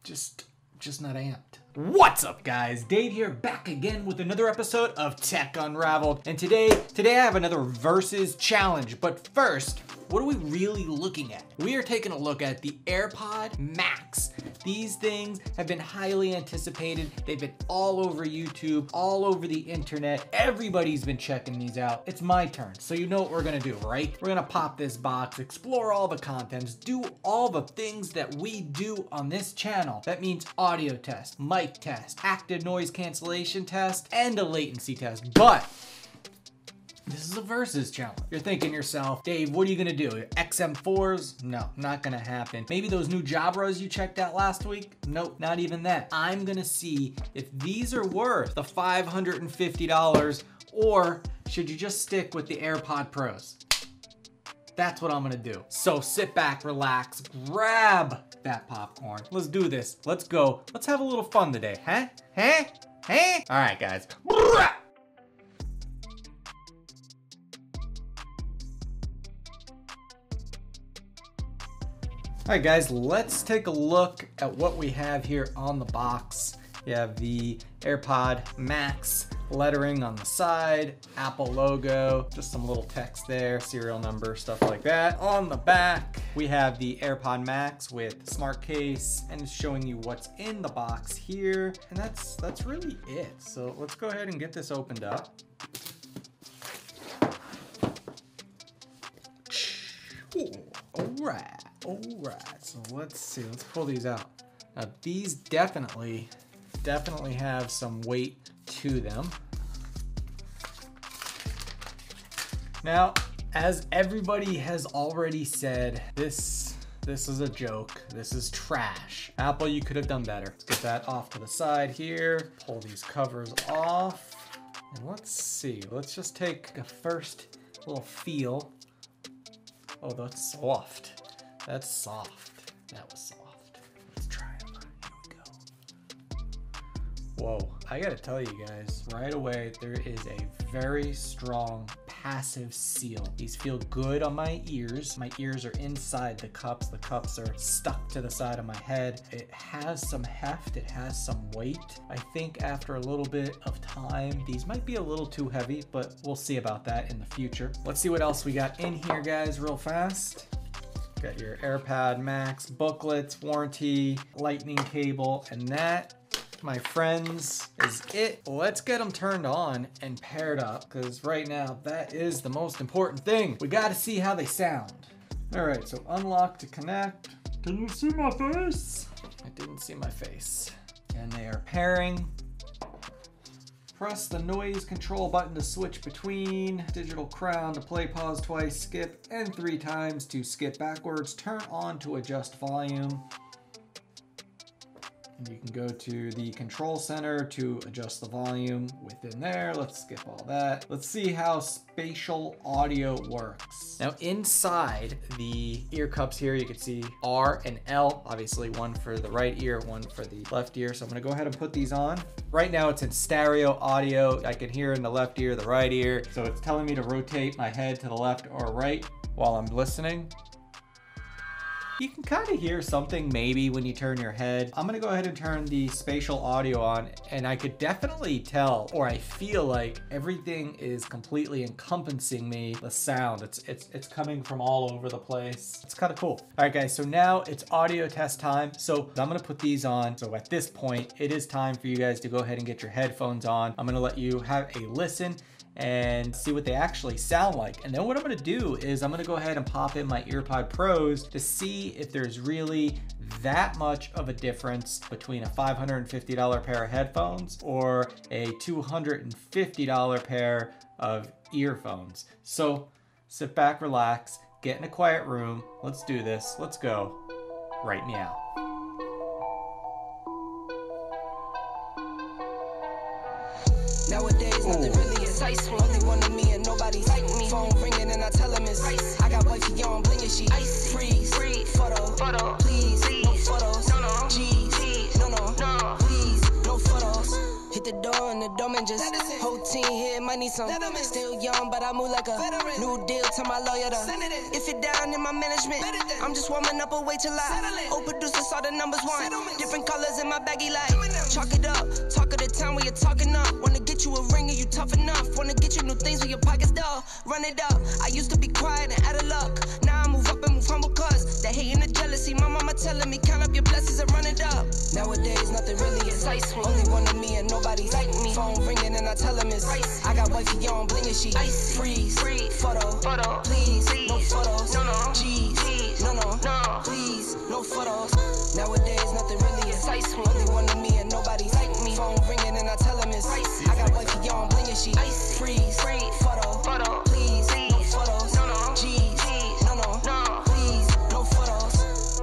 just not amped. What's up, guys? Dave here, back again with another episode of Tech Unraveled. And today I have another versus challenge. But first, what are we really looking at? We are taking a look at the AirPod Max. These things have been highly anticipated. They've been all over YouTube, all over the internet. Everybody's been checking these out. It's my turn. So you know what we're gonna do, right? We're gonna pop this box, explore all the contents, do all the things that we do on this channel. That means audio test, mic test, active noise cancellation test, and a latency test. But this is a versus challenge. You're thinking to yourself, Dave, what are you gonna do? XM4s? No, not gonna happen. Maybe those new Jabras you checked out last week? Nope, not even that. I'm gonna see if these are worth the $550 or should you just stick with the AirPod Pros? That's what I'm gonna do. So sit back, relax, grab that popcorn. Let's do this. Let's go. Let's have a little fun today, huh? Huh? Huh? All right, guys. All right, guys, let's take a look at what we have here on the box. You have the AirPod Max lettering on the side, Apple logo, just some little text there, serial number, stuff like that. On the back, we have the AirPod Max with smart case and it's showing you what's in the box here. And that's really it. So let's go ahead and get this opened up. Ooh, all right, so let's see, let's pull these out. Now these definitely have some weight to them. Now, as everybody has already said, this is a joke. This is trash. Apple, you could have done better. Let's get that off to the side here. Pull these covers off. And let's see, let's just take a first little feel. Oh, that's soft. That's soft. That was soft. Let's try them. Here we go. Whoa, I gotta tell you guys, right away, there is a very strong passive seal. These feel good on my ears. My ears are inside the cups. The cups are stuck to the side of my head. It has some heft. It has some weight. I think after a little bit of time, these might be a little too heavy, but we'll see about that in the future. Let's see what else we got in here, guys, real fast. Got your AirPod Max booklets, warranty, lightning cable, and that, my friends, is it. Let's get them turned on and paired up, because right now that is the most important thing. We got to see how they sound. All right, so unlock to connect. Can you see my face? I didn't see my face. And they are pairing. Press the noise control button to switch between, digital crown to play, pause twice, skip, and 3 times to skip backwards. Turn on to adjust volume. And you can go to the control center to adjust the volume within there. Let's skip all that. Let's see how spatial audio works. Now inside the ear cups here, you can see R and L, obviously one for the right ear, one for the left ear. So I'm gonna go ahead and put these on. Right now it's in stereo audio. I can hear in the left ear, the right ear. So it's telling me to rotate my head to the left or right while I'm listening. You can kind of hear something maybe when you turn your head. I'm gonna go ahead and turn the spatial audio on, and I could definitely tell, or I feel like everything is completely encompassing me, the sound. It's coming from all over the place. It's kind of cool. All right, guys, so now it's audio test time. So I'm gonna put these on. So at this point, it is time for you guys to go ahead and get your headphones on. I'm gonna let you have a listen and see what they actually sound like. And then what I'm gonna do is I'm gonna go ahead and pop in my AirPod Pros to see if there's really that much of a difference between a $550 pair of headphones or a $250 pair of earphones. So sit back, relax, get in a quiet room. Let's do this. Let's go. Right meow. Nowadays, nothing really excites me. They wanted me and nobody like me. Phone ringing and I tell them it's ice. I got wifey on blinging, she freeze. Photo, please, no photos. No, G's, no, please, no photos. Hit the door and the dome and just whole team here might need some. Still young, but I move like a new deal to my lawyer. If it down in my management, I'm just warming up a way till I old producers saw the numbers one. Different colors in my baggy light. Chalk it up, talk of the town where you're talking up. Wanna get you a ring and you tough enough. Wanna get you new things with your pockets dull. Run it up. I used to be quiet and out of luck. Now I move up and move humble cause the hate and the jealousy. My mama telling me count up your blessings and run it up. Nowadays nothing really excites me. Only one of me and nobody like me. Phone ringing and I tell him it's I got wifey on bling and she freeze. Photo, please, no photos. No, G's, no, please, no photos. Nowadays nothing really excites me. Only one of me and nobody like me. Phone ringing and I tell him it's I got wifey on bling and she freeze. Photo, please, no photos. No, G's, no, please, no photos.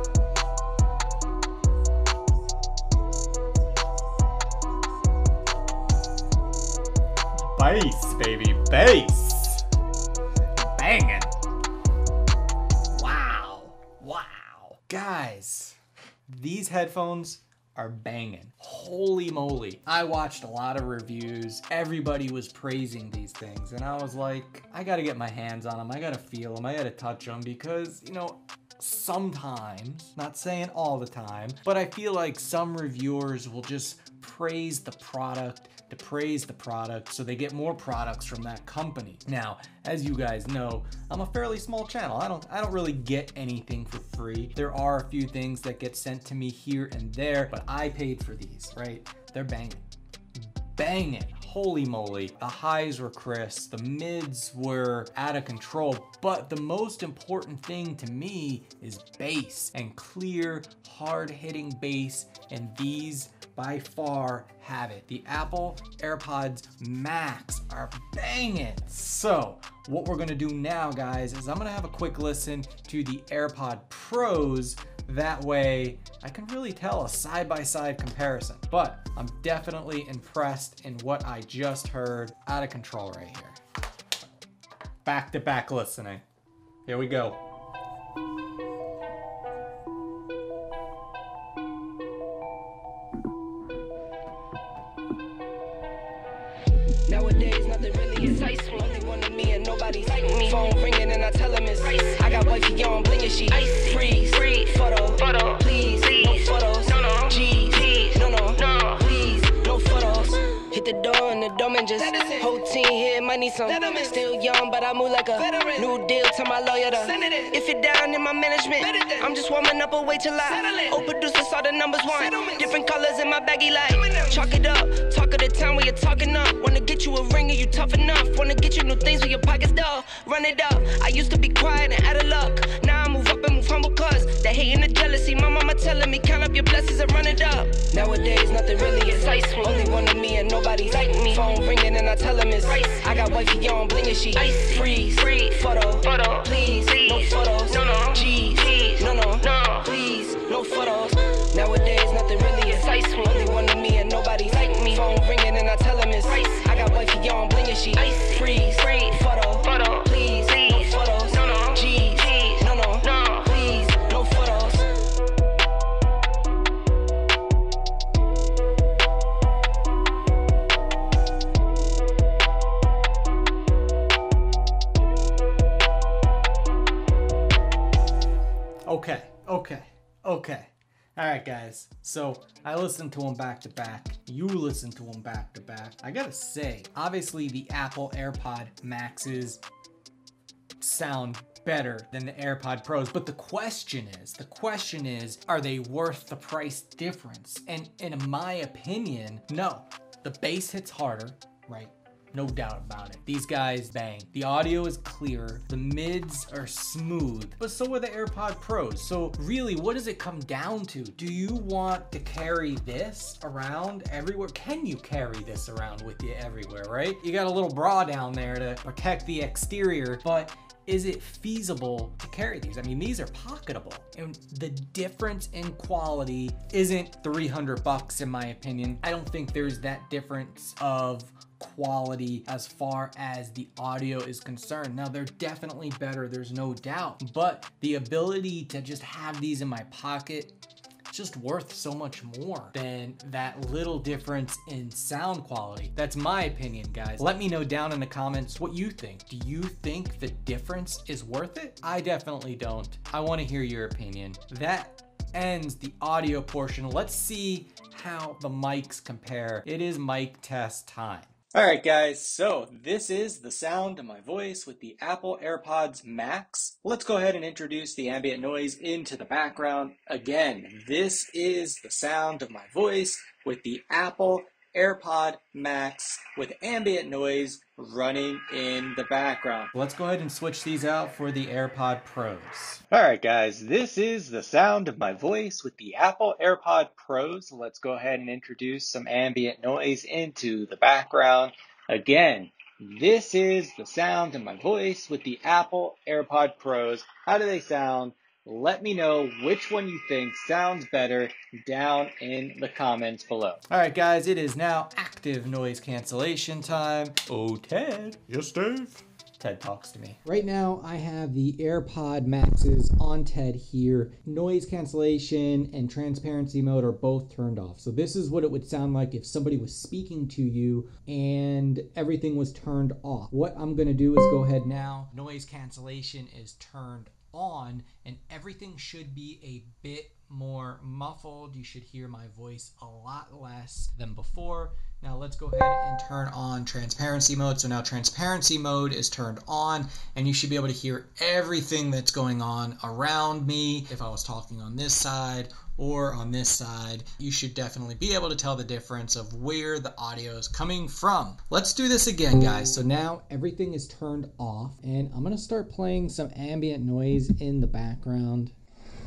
Bass, baby, bass. Banging. Wow. Guys, these headphones are banging. Holy moly. I watched a lot of reviews. Everybody was praising these things. And I was like, I gotta get my hands on them. I gotta feel them. I gotta touch them because, you know, sometimes, not saying all the time, but I feel like some reviewers will just praise the product to praise the product so they get more products from that company. Now, as you guys know, I'm a fairly small channel. I don't really get anything for free. There are a few things that get sent to me here and there, but I paid for these, right? They're banging. Holy moly. The highs were crisp, the mids were out of control, but the most important thing to me is bass and clear, hard-hitting bass, and these by far have it. The Apple AirPods Max are banging. So what we're gonna do now, guys, is I'm gonna have a quick listen to the AirPod Pros. That way I can really tell a side-by-side comparison, but I'm definitely impressed in what I just heard. Out of control right here. Back-to-back listening. Here we go. Nowadays nothing really excites me. Only one of me and nobody like me. Phone ringing and I tell him it's I got wifey on bling and she freeze. Photo, please, no photos. No, G's, no, please, no photos. Hit the door and the dome and just whole team here might need some. Still young, but I move like a new deal to my lawyer. If it down in my management, I'm just warming up a way till I old producers saw the numbers one. Different colors in my baggy light. Chalk it up, talk of the town where you're talking up. Wanna get you a ring and you tough enough. Wanna get you new things with your pockets dull. Run it up. I used to be quiet and out of luck. Now I move up and move humble cause the hate and the jealousy. My mama telling me count up your blessings and run it up. Nowadays nothing really excites me. Only one of me and nobody like me. Phone ringing and I tell him it's I got wifey on bling and she freeze. Photo, please, no photos. No, G's, no, please, no photos. Nowadays nothing really excites me. Only one of me and nobody like me. Phone ringing and I tell him it's I got wifey on bling and she freeze. Photo, please, no photos. No, G's, no, please, no photos. Okay. All right, guys. So I listened to them back to back. You listened to them back to back. I gotta say, obviously the Apple AirPod Maxes sound better than the AirPod Pros, but the question is, are they worth the price difference? And in my opinion, no. The bass hits harder, right? No doubt about it. These guys bang. The audio is clearer. The mids are smooth, but so are the AirPod Pros. So really, what does it come down to? Do you want to carry this around everywhere? Can you carry this around with you everywhere, right? You got a little bra down there to protect the exterior, but is it feasible to carry these? I mean, these are pocketable, and the difference in quality isn't $300 in my opinion. I don't think there's that difference of quality as far as the audio is concerned. Now, they're definitely better, there's no doubt, but the ability to just have these in my pocket it's just worth so much more than that little difference in sound quality. That's my opinion, guys. Let me know down in the comments what you think. Do you think the difference is worth it? I definitely don't. I want to hear your opinion. That ends the audio portion. Let's see how the mics compare. It is mic test time. All right, guys, so this is the sound of my voice with the Apple AirPods Max. Let's go ahead and introduce the ambient noise into the background. Again, this is the sound of my voice with the Apple AirPod Max with ambient noise running in the background. Let's go ahead and switch these out for the AirPod Pros. All right, guys, this is the sound of my voice with the Apple AirPod Pros. Let's go ahead and introduce some ambient noise into the background. Again, this is the sound of my voice with the Apple AirPod Pros. How do they sound? Let me know which one you think sounds better down in the comments below. All right, guys, it is now active noise cancellation time. Oh, Ted. Yes, Dave. Ted talks to me. Right now, I have the AirPod Maxes on Ted here. Noise cancellation and transparency mode are both turned off. So this is what it would sound like if somebody was speaking to you and everything was turned off. What I'm gonna do is go ahead now. Noise cancellation is turned on and everything should be a bit more muffled. You should hear my voice a lot less than before. Now let's go ahead and turn on transparency mode. So now transparency mode is turned on and you should be able to hear everything that's going on around me. If I was talking on this side or on this side, you should definitely be able to tell the difference of where the audio is coming from. Let's do this again, guys. So now everything is turned off and I'm gonna start playing some ambient noise in the background.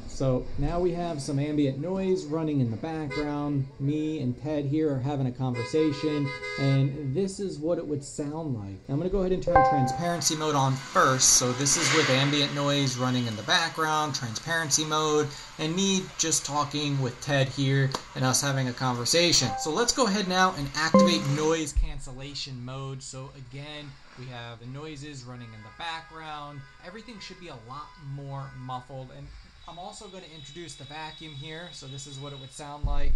So now we have some ambient noise running in the background. Me and Ted here are having a conversation, and this is what it would sound like. I'm gonna go ahead and turn transparency mode on first. So this is with ambient noise running in the background, transparency mode, and me just talking with Ted here and us having a conversation. So let's go ahead now and activate noise cancellation mode. So again, we have the noises running in the background. Everything should be a lot more muffled, and I'm also going to introduce the vacuum here. So this is what it would sound like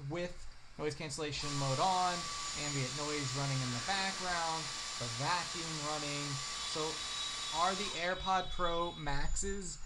with noise cancellation mode on, ambient noise running in the background, the vacuum running. So are the AirPod Pro Maxes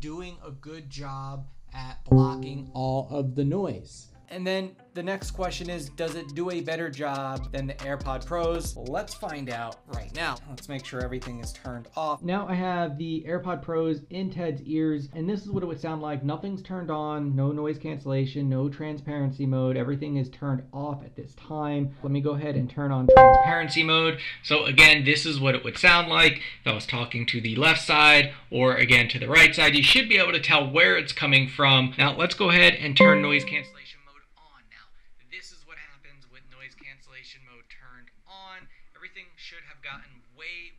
doing a good job at blocking all of the noise? And then the next question is, does it do a better job than the AirPod Pros? Let's find out right now. Let's make sure everything is turned off. Now I have the AirPod Pros in Ted's ears, and this is what it would sound like. Nothing's turned on, no noise cancellation, no transparency mode. Everything is turned off at this time. Let me go ahead and turn on transparency mode. So again, this is what it would sound like if I was talking to the left side or again to the right side. You should be able to tell where it's coming from. Now let's go ahead and turn noise cancellation mode turned on. Everything should have gotten way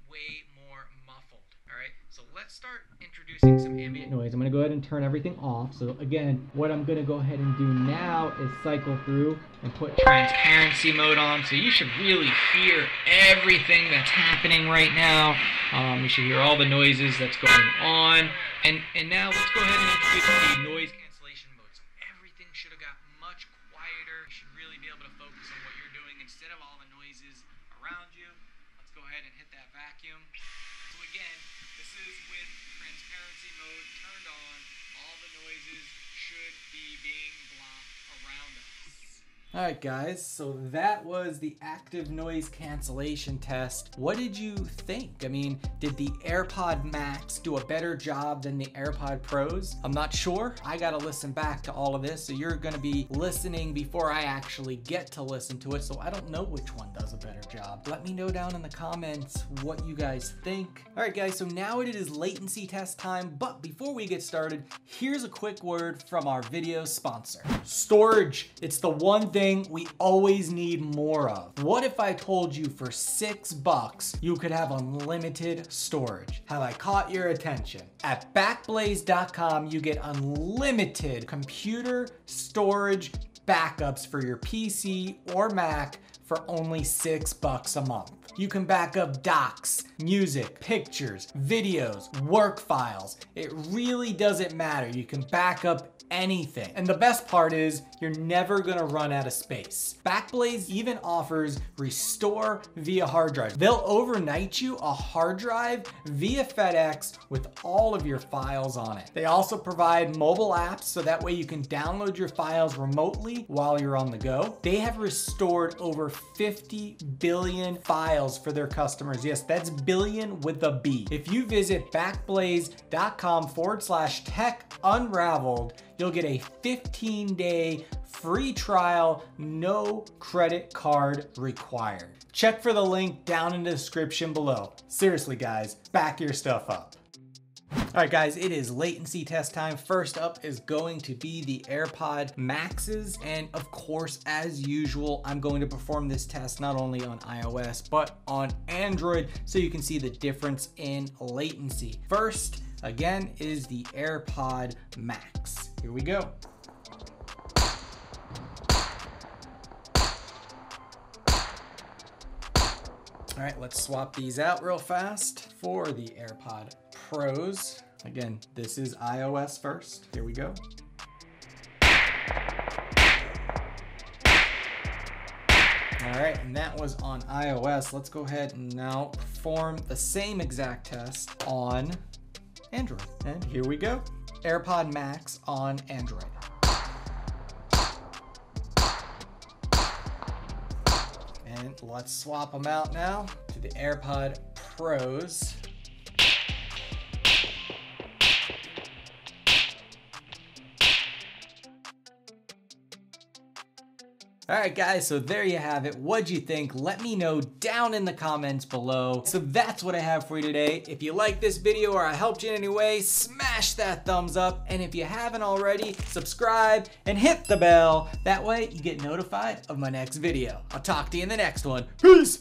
more muffled. All right, so let's start introducing some ambient noise. I'm going to go ahead and turn everything off. So again, what I'm going to go ahead and do now is cycle through and put transparency mode on. So you should really hear everything that's happening right now. You should hear all the noises that's going on. And now let's go ahead and introduce the noise cancellation mode. So everything should have got much quieter. You should really be able to focus on what you're doing instead of all the noises around you. Let's go ahead and hit that vacuum. So again, this is with transparency mode turned on. All the noises should be being blocked around us. All right, guys, so that was the active noise cancellation test. What did you think? I mean, did the AirPod Max do a better job than the AirPod Pros? I'm not sure. I gotta listen back to all of this, so you're gonna be listening before I actually get to listen to it, so I don't know which one does a better job. Let me know down in the comments what you guys think. All right, guys, so now it is latency test time, but before we get started, here's a quick word from our video sponsor. Storage. It's the one thing we always need more of. What if I told you for $6 you could have unlimited storage? Have I caught your attention? At Backblaze.com, you get unlimited computer storage backups for your PC or Mac for only $6 a month. You can back up docs, music, pictures, videos, work files. It really doesn't matter. You can back up anything. And the best part is you're never gonna run out of space. Backblaze even offers restore via hard drive. They'll overnight you a hard drive via FedEx with all of your files on it. They also provide mobile apps so that way you can download your files remotely while you're on the go. They have restored over 50 billion files for their customers. Yes, that's billion with a B. If you visit backblaze.com/tech unraveled, you'll get a 15-day free trial, no credit card required. Check for the link down in the description below. Seriously guys, back your stuff up. All right guys, it is latency test time. First up is going to be the AirPod Maxes. And of course, as usual, I'm going to perform this test not only on iOS, but on Android, so you can see the difference in latency. First, again, is the AirPod Max. Here we go. All right, let's swap these out real fast for the AirPod Pros. Again, this is iOS first. Here we go. All right, and that was on iOS. Let's go ahead and now perform the same exact test on Android. And here we go. AirPod Max on Android. And let's swap them out now to the AirPod Pros. All right guys, so there you have it. What'd you think? Let me know down in the comments below. So that's what I have for you today. If you like this video or I helped you in any way, smash that thumbs up. And if you haven't already, subscribe and hit the bell. That way you get notified of my next video. I'll talk to you in the next one. Peace.